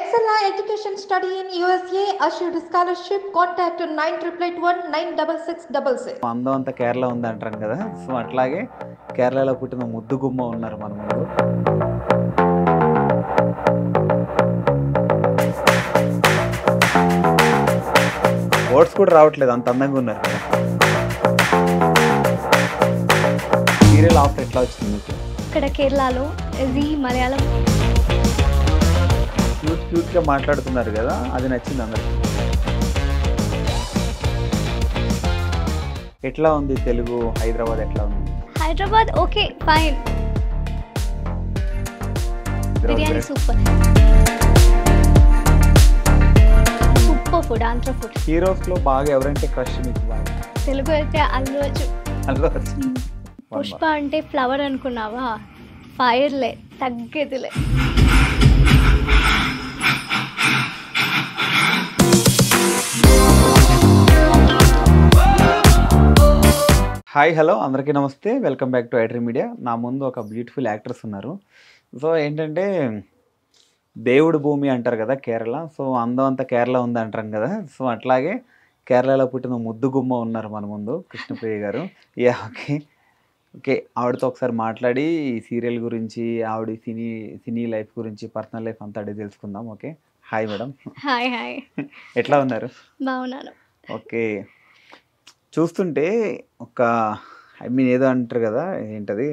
Excella Education Study in USA assured scholarship. Contact 9881 96666. అందం అంతా కేరళ ఉంది అంటారు కదా, సో అట్లాగే కేరళలో పుట్టిన ముద్దు గుమ్మ ఉన్నారు మన ముందు. వర్డ్స్ కూడా రావట్లేదు, అంత అందంగా ఉన్నారు కదా. సీరియల్ ఆఫర్ ఎట్లా వచ్చింది మీకు? ఇక్కడ కేరళలో జీ మలయాళం క్యూట్గా మాట్లాడుతున్నారు కదా, అది నచ్చింది అందరికి. ఎట్లా ఉంది తెలుగు? హైదరాబాద్ ఎట్లా ఉంది? Hyderabad okay fine. Biryani super super food, Andhra food. హీరోస్లో బాగా ఎవరంటే క్రష్ మీకు? బాగా తెలుగు అయితే అల్లు అర్జున్. అల్లు అర్జున్. పుష్ప అంటే ఫ్లవర్ అనుకున్నావా? ఫైర్లే, తగ్గేదిలే. హాయ్ హలో అందరికీ నమస్తే, welcome back to iDream media. నా ముందు ఒక బ్యూటిఫుల్ యాక్టర్స్ ఉన్నారు. సో ఏంటంటే దేవుడు భూమి అంటారు కదా కేరళ, సో అందం అంతా కేరళ ఉంది అంటారు కదా, సో అట్లాగే కేరళలో పుట్టిన ముద్దు గుమ్మ ఉన్నారు మన ముందు, కృష్ణప్రియ గారు. ఓకే ఓకే ఆవిడతో ఒకసారి మాట్లాడి ఈ సీరియల్ గురించి, ఆవిడ సినీ లైఫ్ గురించి, పర్సనల్ లైఫ్ అంతా అడిగి తెలుసుకుందాం. Okay, hi madam. Hi hi, ఎట్లా ఉన్నారు? బాగున్నాను. ఓకే, చూస్తుంటే ఒక ఏదో అంటారు కదా, ఏంటది,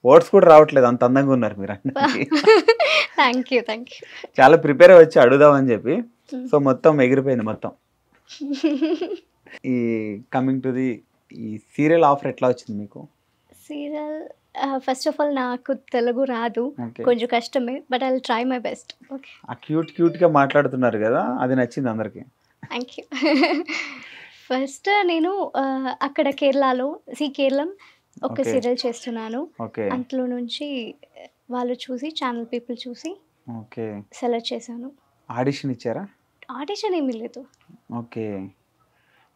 వర్డ్స్ కూడా రావట్లేదు, అంత అందంగా ఉన్నారు మీరు. Thank you. చాలా ప్రిపేర్ వచ్చి అడుగుదామని చెప్పి, సో మొత్తం ఎగిరిపోయింది మొత్తం. ఈ కమింగ్ టు ది ఈ సీరియల్ ఆఫర్ ఎట్లా వచ్చింది మీకు? సీరియల్ ఫస్ట్ ఆఫ్ ఆల్ నాకు తెలుగు రాదు, కొంచెం కష్టమే, but I will try my best. Okay, ఆ క్యూట్గా మాట్లాడుతున్నారు కదా, అది నచ్చింది అందరికి. Thank you. ఫస్ట్ నేను అక్కడ కేరళలో కేరళం ఒక సీరియల్ చేస్తున్నాను. అందులో నుంచి వాళ్ళు చూసి, ఛానల్ పీపుల్ చూసి సెలెక్ట్ చేశాను. ఆడిషన్ ఇచ్చారా? ఆడిషన్ ఏమీ లేదు. ఓకే,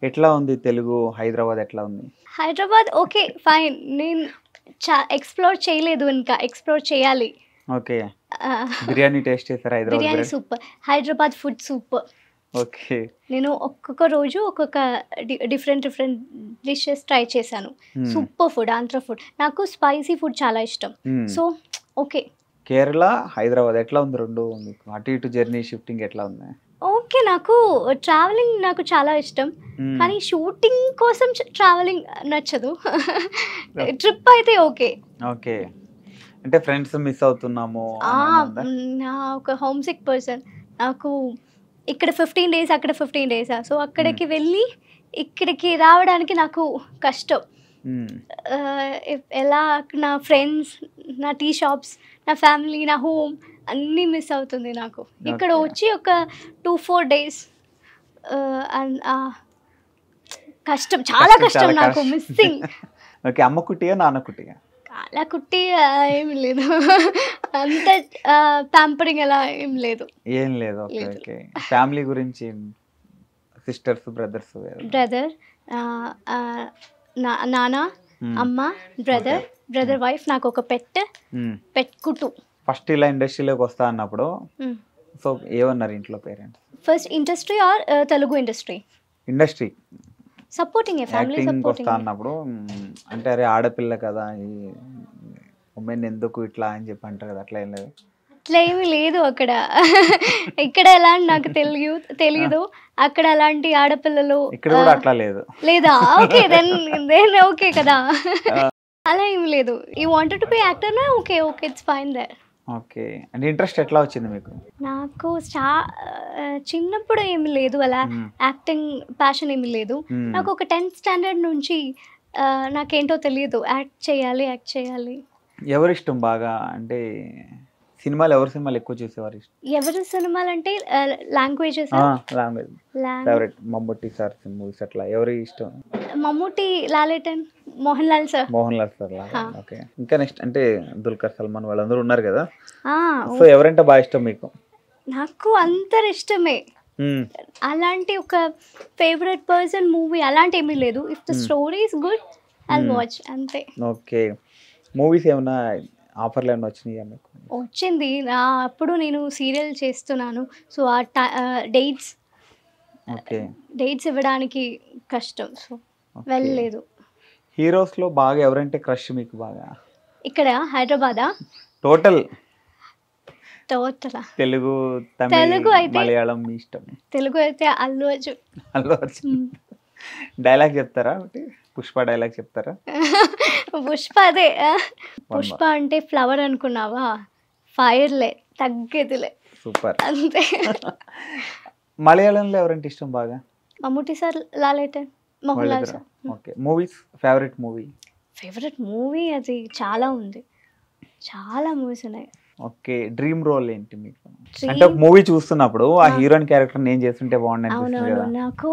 ఎట్లా ఉంది తెలుగు? హైదరాబాద్ ఎట్లా ఉంది? Hyderabad okay fine. నేను ఎక్స్ప్లోర్ చేయలేదు, ఇంకా ఎక్స్ప్లోర్ చేయాలి. ఓకే, బిర్యానీ టేస్ట్ చేశారా? Hyderabad biryani super, Hyderabad food super. Okay, నేను ఒక్కొక్క రోజు ఒక్కొక్క డిఫరెంట్ డిషెస్ ట్రై చేశాను. Super food, Andhra food. నాకు స్పైసీ ఫుడ్ చాలా ఇష్టం. So okay. కేరళ హైదరాబాద్ ఎట్లా ఉంది? రెండు మీకు అటు ఇటు జర్నీ షిఫ్టింగ్ ఎట్లా ఉంది? ఓకే, నాకు ట్రావెలింగ్ నాకు చాలా ఇష్టం, కానీ షూటింగ్ కోసం ట్రావెలింగ్ నచ్చదు. ట్రిప్ అయితే ఓకే. ఓకే, అంటే ఫ్రెండ్స్ మిస్ అవుతున్నాము. నా ఒక హోమ్ సిక్ పర్సన్. నాకు ఇక్కడ 15 days, అక్కడ 15 days. సో అక్కడికి వెళ్ళి ఇక్కడికి రావడానికి నాకు కష్టం. ఎలా నా ఫ్రెండ్స్, నా టీ షాప్స్, నా ఫ్యామిలీ, నా హోమ్ అన్నీ మిస్ అవుతుంది నాకు. ఇక్కడ వచ్చి ఒక 2-4 days కష్టం, చాలా కష్టం నాకు. మిస్సింగ్. ఓకే, అమ్మ కుట్టిగా నాన్న కుట్టిగా? అలా కుట్టి ఏమి లేదు, అంత ప్యాంపరింగ్ అలా ఏం లేదు. ఓకే, ఫ్యామిలీ గురించి, సిస్టర్స్, బ్రదర్స్? బ్రదర్, నాన్న, అమ్మ, బ్రదర్ వైఫ్, నాకు ఒక పెట్ కుట్టు. ఫస్ట్ ఇలా ఇండస్ట్రీలోకి వస్తా అన్నప్పుడు సో ఏమన్నారు ఇంట్లో parents? First industry or Telugu industry supporting, family supporting. అన్నప్పుడు అంటే అరే ఆడపిల్ల కదా, ఈ ఉమెన్ ఎందుకు ఇట్లా అని చెప్పి అంటారు కదా, అట్లా ఏం లేదు? అట్లా ఏమీ లేదు అక్కడ. ఇక్కడ ఎలా నాకు తెలియదు, అక్కడ అలాంటి ఆడపిల్లలు ఇక్కడ కూడా అట్లా లేదు లేదా? ఓకే, దెన్ ఓకే కదా. అలా ఏమి లేదు. You wanted to be actor నా? Okay, it's fine there. Okay, అంటే ఇంట్రెస్ట్ ఎట్లా వచ్చింది మీకు? నాకు చిన్నప్పుడు ఏమి లేదు, అలా యాక్టింగ్ ప్యాషన్ ఏమి లేదు. నాకు ఒక 10th standard నుంచి నాకేంటో తెలియదు, యాక్ట్ చేయాలి. ఎవరి ఇష్టం బాగా? అంటే సినిమాలు, ఎవరి సినిమాలు ఎక్కువ చూసేవారు? ఎవరి సినిమాలు అంటే languages. Favourite Mammootty sir movies అట్లా ఎవరి ఇష్టం? మమ్ముట్టి, లాలేటన్, మోహన్ లాల్ సార్. ఓకే, ఇంకా నెక్స్ట్ అంటే దుల్కర్ సల్మాన్ వాళ్ళందరూ ఉన్నారు కదా, సో ఎవరంటే బాగా ఇష్టం మీకు? నాకు అందరు ఇష్టమే. అలాంటి ఒక ఫేవరెట్ పర్సన్, మూవీ అలాంటి ఏమీ లేదు. If the story is good I watch, అంతే. ఓకే, మూవీస్ ఏమన్నా ఆఫర్లు ఏమైనా వచ్చినాయా మీకు? వచ్చింది. అప్పుడు నేను సీరియల్ చేస్తున్నాను. సో, ఆ డేట్స్ ఓకే. ఇవ్వడానికి కష్టం. So, okay. వెళ్ళలేదు. హీరోస్‌లో బాగా ఎవరంటే క్రష్ మీకు బాగా? ఇక్కడ హైదరాబాదా? టోటల్ టోటలా? తెలుగు, తమిళ్, తెలుగు అయితే మలయాళం మీ ఇష్టం. తెలుగు అయితే అల్లు అర్జున్. అల్లు అర్జున్. డైలాగ్ చెప్తారా ఒకటి? పుష్ప డైలాగ్ చెప్తారా? పుష్ప అదే. పుష్ప అంటే ఫ్లవర్ అనుకున్నావా? ఫైర్‌లే, తగ్గేదిలే. సూపర్. అంతే. మలయాళంలో ఎవరంటే ఇష్టం బాగా? Mammootty sir, Lalettan, Mohan Lal sir. Okay. Movies, favourite movie? Favourite movie అది చాలా ఉంది. చాలా మూవీస్ ఉన్నాయి. ఓకే. డ్రీమ్ రోల్ ఏంటి మీకు? Dream- అంటే ఒక మూవీ చూస్తున్నప్పుడు ఆ హీరోయిన్ క్యారెక్టర్ నేను చేస్తుంటే బాగుండు అనిపిస్తుంది అవునవును. కదా? నాకు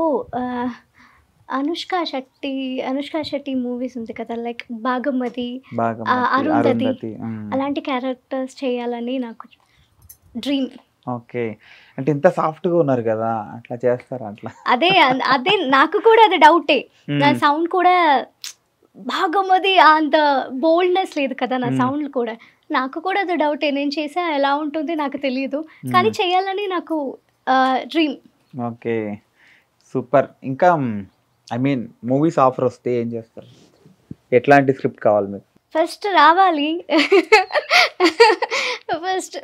అనుష్క శెట్టి మూవీస్ ఉంది కదా, లైక్ బాగమతి, అరుంధతి, అరుంధతి. అలాంటి క్యారెక్టర్స్ చేయాలని నాకు డ్రీమ్. ఓకే. అంటే ఇంత సాఫ్ట్ గా ఉన్నారు కదా, అట్లా చేస్తారా అట్లా? అదే అదే నాకు కూడా అది డౌటే. నా సౌండ్ కూడా బాగమతి అంత బోల్డ్నెస్ లేదు కదా నా సౌండ్ కూడా. నాకు కూడా అది డౌటే. నేను చేసా ఎలా ఉంటుంది నాకు తెలియదు, కానీ చేయాలని నాకు డ్రీమ్. ఓకే. సూపర్. ఇంకా ఐ మీన్ మూవీస్ ఆఫర్ వస్తే ఏం చేస్తారు? ఎట్లాంటి స్క్రిప్ట్ కావాలి మీకు? ఫస్ట్ రావాలి. ఫస్ట్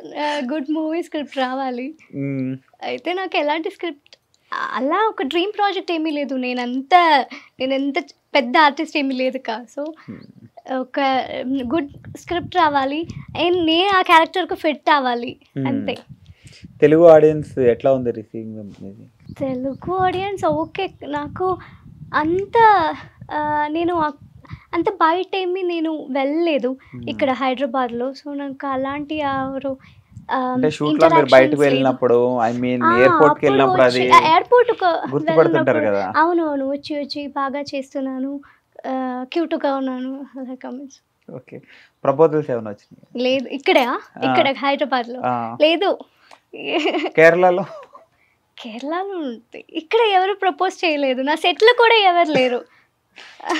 గుడ్ మూవీ స్క్రిప్ట్ రావాలి. అయితే నాకు ఎలాంటి స్క్రిప్ట్ అలా ఒక డ్రీమ్ ప్రాజెక్ట్ ఏమీ లేదు. నేనెంత పెద్ద ఆర్టిస్ట్ ఏమీ లేదు కా. సో ఒక గుడ్ స్క్రిప్ట్ రావాలి అండ్ నేను ఆ క్యారెక్టర్కు ఫిట్ అవ్వాలి, అంతే. తెలుగు ఆడియన్స్ ఎట్లా ఉంది రిసీవింగ్? Telugu audience okay. నాకు అంత నేను అంత బయట ఏమీ నేను వెళ్ళలేదు ఇక్కడ హైదరాబాద్లో. సో నాకు అలాంటి ఎవరు అంటే షూట్ లో మీరు బయటకు వెళ్ళినప్పుడు, ఐ మీన్ ఎయిర్పోర్ట్ కి వెళ్ళినప్పుడు అది ఎయిర్పోర్ట్ గుర్తుపడుతుంటారు కదా? అవునవును. వచ్చి బాగా చేస్తున్నాను, క్యూట్ గా ఉన్నాను అలా కామెంట్స్. ఓకే. ప్రపోజల్స్ ఏమైనా వచ్చినాయి? లేదు. ఇక్కడ హైదరాబాద్ లో లేదు. కేరళలో ఉంది. ఇక్కడ ఎవరు ప్రపోజ్ చేయలేదు. నా సెట్ లో కూడా ఎవరు లేరు.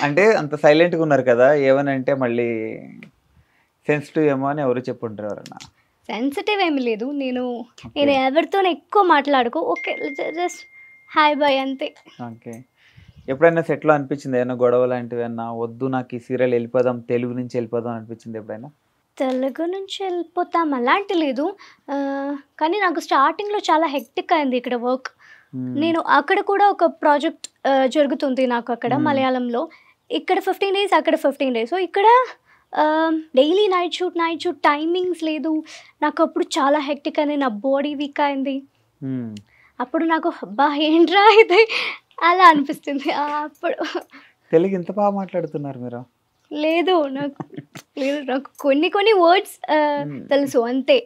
అంటే అంత సైలెంట్ గా ఉన్నారు కదా, ఏమనంటే మళ్ళీ సెన్సిటివ్ ఏమో అని ఎవరు చెప్పుంటారు ఎవరన్నా? సెన్సిటివ్ ఏమి లేదు. నేను ఎవరితో ఎక్కువ మాట్లాడుకో. ఓకే, జస్ట్ హాయ్ బాయ్ అంతే. ఓకే. ఎప్పుడైనా సెట్లో అనిపించింది ఏమైనా గొడవ లాంటివి అన్నా, వద్దు నాకు ఈ సీరియల్ వెళ్ళిపోదాం, తెలుగు నుంచి వెళ్ళిపోదాం అనిపించింది ఎప్పుడైనా? తెలుగు నుంచి వెళ్ళిపోతాం అలాంటి లేదు. కానీ నాకు స్టార్టింగ్లో చాలా హెక్టిక్ అయింది ఇక్కడ వర్క్. నేను అక్కడ కూడా ఒక ప్రాజెక్ట్ జరుగుతుంది నాకు అక్కడ మలయాళంలో. ఇక్కడ 15 days, అక్కడ 15 days. సో ఇక్కడ డైలీ నైట్ షూట్ టైమింగ్స్ లేదు. నాకు అప్పుడు చాలా హెక్టిక్ అయింది, నా బాడీ వీక్ అయింది. అప్పుడు నాకు అబ్బా ఏంట్రా ఇది అలా అనిపిస్తుంది. అప్పుడు తెలుగు ఇంత బాగా మాట్లాడుతున్నారు మీరు? లేదు నాకు కొన్ని వర్డ్స్ తెలుసు అంతే.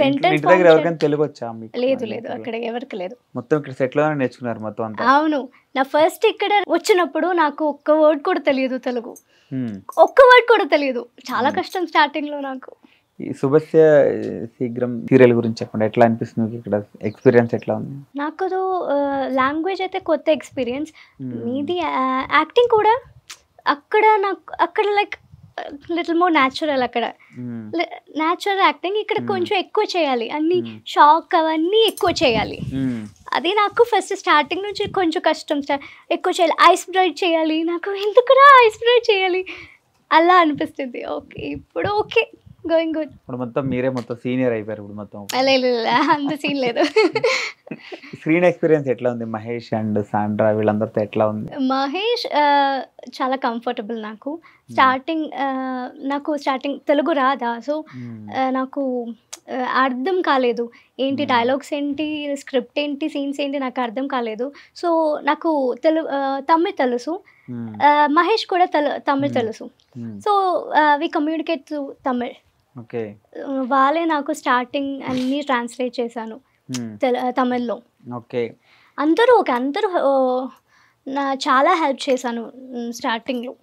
ఇంటి దగ్గర ఎవరికైనా తెలుగు వచ్చా మీకు? లేదు అక్కడ ఎవరికి లేదు. మొత్తం ఇక్కడ సెట్ లోనే నేర్చుకున్నారు మొత్తం అంతా? అవును. నా ఫస్ట్ ఇక్కడ వచ్చినప్పుడు నాకు ఒక్క వర్డ్ కూడా తెలియదు తెలుగు. ఒక్క వర్డ్ కూడా తెలియదు. చాలా కష్టం స్టార్టింగ్ లో నాకు. ఈ శుభస్య శీఘ్రం సీరియల్ గురించి చెప్పండి, ఎట్లా అనిపిస్తుంది ఇక్కడ? ఎక్స్పీరియన్స్ ఎట్లా ఉంది? నాకు లాంగ్వేజ్ అయితే కొత్త ఎక్స్పీరియన్స్. మీది యాక్టింగ్ కూడా అక్కడ లైక్ లిటిల్ మోర్ న్యాచురల్. అక్కడ న్యాచురల్ యాక్టింగ్, ఇక్కడ కొంచెం ఎక్కువ చేయాలి, అన్ని షాక్ అవన్నీ ఎక్కువ చేయాలి. అది నాకు ఫస్ట్ స్టార్టింగ్ నుంచి కొంచెం కష్టం. ఎక్కువ చేయాలి, ఐస్ బ్రైట్ చేయాలి. నాకు ఎందుకురా ఐస్ బ్రైట్ చేయాలి అలా అనిపిస్తుంది. ఓకే ఇప్పుడు ఓకే, గోయింగ్ గుడ్. ఇప్పుడు మొత్తం మీరే మొత్తం సీనియర్ అయిపోయారు ఇప్పుడు మొత్తం? అంత సీన్ లేదు. స్క్రీన్ ఎక్స్పీరియన్స్ ఎట్లా ఉంది? మహేష్ అండ్ సాండ్రా వీళ్ళందరితో ఎట్లా ఉంది? మహేష్ చాలా కంఫర్టబుల్ నాకు. స్టార్టింగ్ తెలుగు రాదా, సో నాకు అర్థం కాలేదు ఏంటి డైలాగ్స్ ఏంటి, స్క్రిప్ట్ ఏంటి, సీన్స్ ఏంటి నాకు అర్థం కాలేదు. సో నాకు తమిళ్ తెలుసు, మహేష్ కూడా తమిళ్ తెలుసు. So we communicate to Tamil. Okay. వాళ్ళే నాకు స్టార్టింగ్ అన్నీ ట్రాన్స్లేట్ చేశాను తమిళ్లో. ఓకే. అందరూ చాలా హెల్ప్ చేశాను స్టార్టింగ్లో.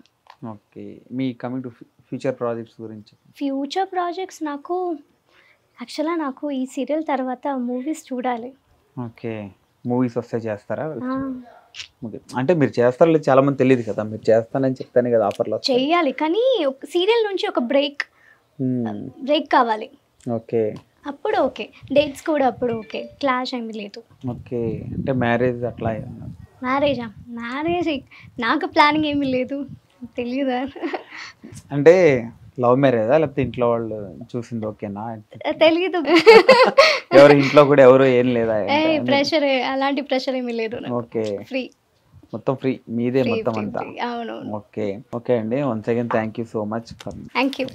Okay. Me coming to future projects గురించి? ఫ్యూచర్ ప్రాజెక్ట్స్ నాకు ఈ సీరియల్ తర్వాత మూవీస్ చూడాలి. ఓకే. మూవీస్ వస్తే చేస్తారా? అంటే మీరు చేస్తారో లేదు చాలా మంది తెలియదు కదా, మీరు చేస్తానని చెప్తానే కదా ఆఫర్లో చెయ్యాలి. కానీ సీరియల్ నుంచి ఒక బ్రేక్ బ్రేక్ కావాలి, ఓకే అప్పుడు ఓకే. డేట్స్ కూడా అప్పుడు ఓకే, క్లాష్ ఏమీ లేదు. ఓకే. అంటే మ్యారేజ్ అట్లా ఏమన్నా? మ్యారేజ్ నాకు ప్లానింగ్ ఏమీ లేదు, తెలియదా? అంటే లవ్ మ్యారేజా లేకపోతే ఇంట్లో వాళ్ళు చూసింది ఓకేనా? తెలీదు. ఎవరు ఇంట్లో కూడా ఎవరు ఏం లేదా? ప్రెషర్, అలాంటి ప్రెషర్ ఏమీ లేదు. ఓకే, ఫ్రీ, మొత్తం ఫ్రీ మీదే మొత్తం అంతా. అవును. ఓకే ఓకే అండి, once again thank you so much for thank you.